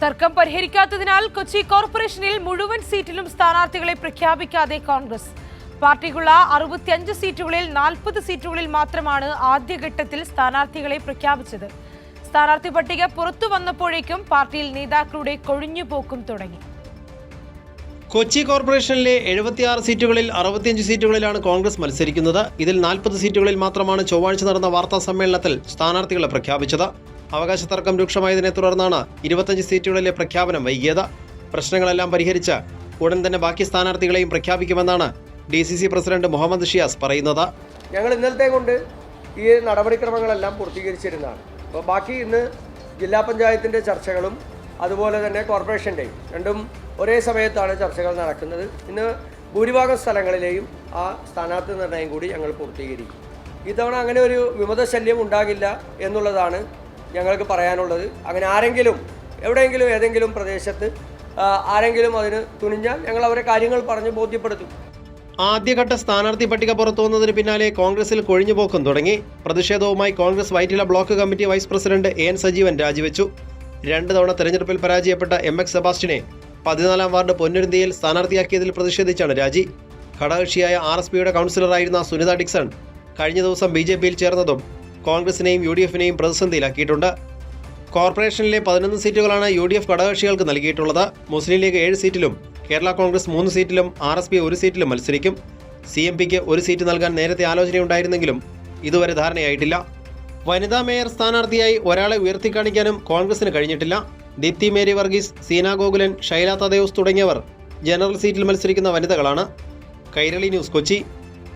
തർക്കം പരിഹരിക്കാത്തതിനാൽ കൊച്ചി കോർപ്പറേഷനിൽ മുഴുവൻ സീറ്റിലും സ്ഥാനാർത്ഥികളെ പ്രഖ്യാപിക്കാതെ കോൺഗ്രസ്. പാർട്ടിക്കുള്ള 65 സീറ്റുകളിൽ 40 സീറ്റുകളിൽ മാത്രമാണ് ആദ്യഘട്ടത്തിൽ സ്ഥാനാർത്ഥികളെ പ്രഖ്യാപിച്ചത്. സ്ഥാനാർത്ഥി പട്ടിക പുറത്തു വന്നപ്പോഴേക്കും പാർട്ടിയിൽ നേതാക്കളുടെ കൊഴിഞ്ഞുപോക്കും തുടങ്ങി. കൊച്ചി കോർപ്പറേഷനിലെ 76 സീറ്റുകളിൽ 65 സീറ്റുകളിലാണ് കോൺഗ്രസ് മത്സരിക്കുന്നത്. ഇതിൽ 40 സീറ്റുകളിൽ മാത്രമാണ് ചൊവ്വാഴ്ച നടന്ന വാർത്താ സമ്മേളനത്തിൽ സ്ഥാനാർത്ഥികളെ പ്രഖ്യാപിച്ചത്. അവകാശ തർക്കം രൂക്ഷമായതിനെ തുടർന്നാണ് 25 സീറ്റുകളിലെ പ്രഖ്യാപനം വൈകിയത്. പ്രശ്നങ്ങളെല്ലാം പരിഹരിച്ച് ഉടൻ തന്നെ ബാക്കി സ്ഥാനാർത്ഥികളെയും പ്രഖ്യാപിക്കുമെന്നാണ് DCC പ്രസിഡന്റ് മുഹമ്മദ് ഷിയാസ് പറയുന്നത്. ഞങ്ങൾ ഇന്നലത്തെ കൊണ്ട് ഈ നടപടിക്രമങ്ങളെല്ലാം പൂർത്തീകരിച്ചിരുന്നതാണ്. അപ്പോൾ ബാക്കി ഇന്ന് ജില്ലാ പഞ്ചായത്തിൻ്റെ ചർച്ചകളും അതുപോലെ തന്നെ കോർപ്പറേഷൻ്റെയും രണ്ടും ഒരേ സമയത്താണ് ചർച്ചകൾ നടക്കുന്നത്. ഇന്ന് ഭൂരിഭാഗം സ്ഥലങ്ങളിലെയും ആ സ്ഥാനാർത്ഥി നിർണ്ണയം കൂടി ഞങ്ങൾ പൂർത്തീകരിക്കും. ഇത്തവണ അങ്ങനെ ഒരു വിമതശല്യം ഉണ്ടാകില്ല എന്നുള്ളതാണ് ഞങ്ങൾക്ക് പറയാനുള്ളത്. അങ്ങനെ ആരെങ്കിലും എവിടെയെങ്കിലും ഏതെങ്കിലും പ്രദേശത്ത് ആരെങ്കിലും അതിന് തുനിഞ്ഞാൽ ഞങ്ങൾ അവരെ കാര്യങ്ങൾ പറഞ്ഞ് ബോധ്യപ്പെടുത്തും. ആദ്യഘട്ട സ്ഥാനാർത്ഥി പട്ടിക പുറത്തു വന്നതിന് പിന്നാലെ കോൺഗ്രസിൽ കൊഴിഞ്ഞുപോക്കം തുടങ്ങി. പ്രതിഷേധവുമായി Congress Vyttila block committee vice president AN Sajeevan രാജിവെച്ചു. 2 തവണ തെരഞ്ഞെടുപ്പിൽ പരാജയപ്പെട്ട MX സെബാസ്റ്റ്യനെ 14ാം വാർഡ് പൊന്നുരുന്തിയിൽ സ്ഥാനാർത്ഥിയാക്കിയതിൽ പ്രതിഷേധിച്ചാണ് രാജി. ഘടകകക്ഷിയായ RSPയുടെ കൗൺസിലറായിരുന്ന സുനിത ഡിക്സൺ കഴിഞ്ഞ ദിവസം BJPയിൽ ചേർന്നതും കോൺഗ്രസിനെയും UDFനെയും പ്രതിസന്ധിയിലാക്കിയിട്ടുണ്ട്. കോർപ്പറേഷനിലെ 11 സീറ്റുകളാണ് UDF ഘടകകക്ഷികൾക്ക് നൽകിയിട്ടുള്ളത്. മുസ്ലിം ലീഗ് 7 സീറ്റിലും കേരള കോൺഗ്രസ് 3 സീറ്റിലും RSP 1 സീറ്റിലും മത്സരിക്കും. CMPക്ക് 1 സീറ്റ് നൽകാൻ നേരത്തെ ആലോചനയുണ്ടായിരുന്നെങ്കിലും ഇതുവരെ ധാരണയായിട്ടില്ല. വനിതാ മേയർ സ്ഥാനാർത്ഥിയായി ഒരാളെ ഉയർത്തിക്കാണിക്കാനും കോൺഗ്രസിന് കഴിഞ്ഞിട്ടില്ല. ദീപ്തി മേരി വർഗീസ്, സീന ഗോകുലൻ, ഷൈല തദേവുസ് തുടങ്ങിയവർ ജനറൽ സീറ്റിൽ മത്സരിക്കുന്ന വനിതകളാണ്. കൈരളി ന്യൂസ്, കൊച്ചി.